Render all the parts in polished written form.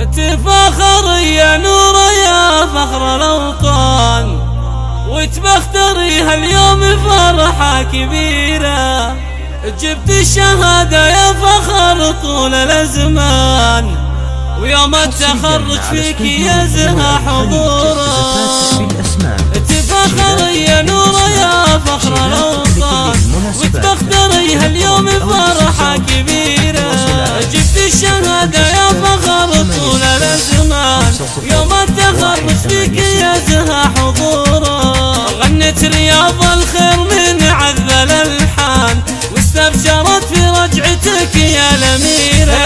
تفاخر يا نور يا فخر الأوطان، وتبختري هاليوم فرحة كبيرة، جبت الشهادة يا فخر طول الأزمان، ويوم التخرج فيك يزهى حضوره. تفاخر يا نور يا فخر الأوطان، وتبختري هاليوم فرحة كبيرة، جبت الشهادة يا فخر طول الأزمان، ويوم التخرج فيك يزهى حضوره. غنت رياض الخير من عذب الألحان، واستبشرت في رجعتك يا الأميرة.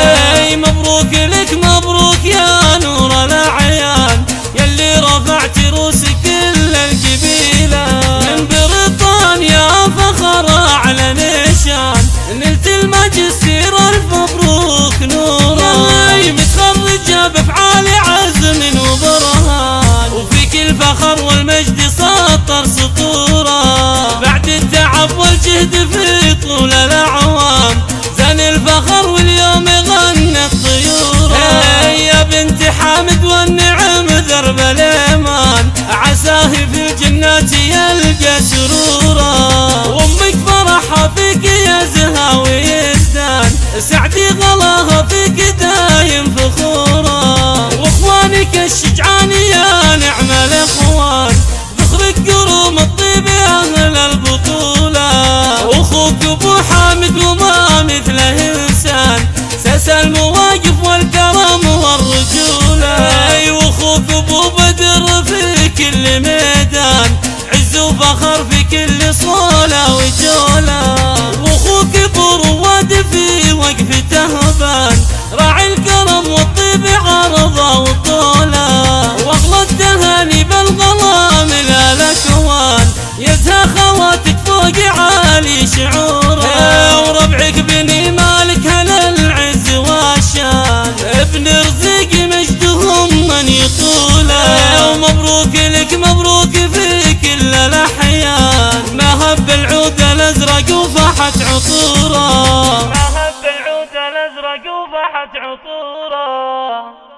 مبروك لك مبروك يا نور الأعيان، يلي رفعت روسك كل القبيلة، من بريطانيا فخر أعلى نشان، نلت الماجستير ألف مبروك نورا. متخرجة بأفعال عزم وبرهان، وفيك الفخر والمجد سطر سطورة، بعد التعب والجهد في طول الأعوام، زان الفخر واليوم غنت طيوره. يا بنت حامد والنعم درب الإيمان، عساه في الجنات يلقى سرورا، وامك فرحها فيك يزهى ويزدان، سعدي غلاها فيك دايم فخورا، واخوانك الشجعان يا نعم الاخوان، ذخرك قروم الطيب اهل البطولة، واخوك ابو حامد وما مثله انسان، ساس المواقف والكرم والرجولة. واخوك ابو بدر في كل ميدان، عز وفخر في كل صولة وجولة، واخوك ابو رواد في وقفته بان، راعي الكرم والطيب عرضه وطوله، واغلى التهاني بالغلا من الاكوان، يزهى خواتك فوق عالي شعوره، وربعك بني مالك هلا العز والشان، ابن رزق مجدهم من يطوله. ومبروك لك مبروك في كل الاحيان، ما هب العود الازرق وفاحت عطوره، ما هب العود الازرق وفاحت عطوره.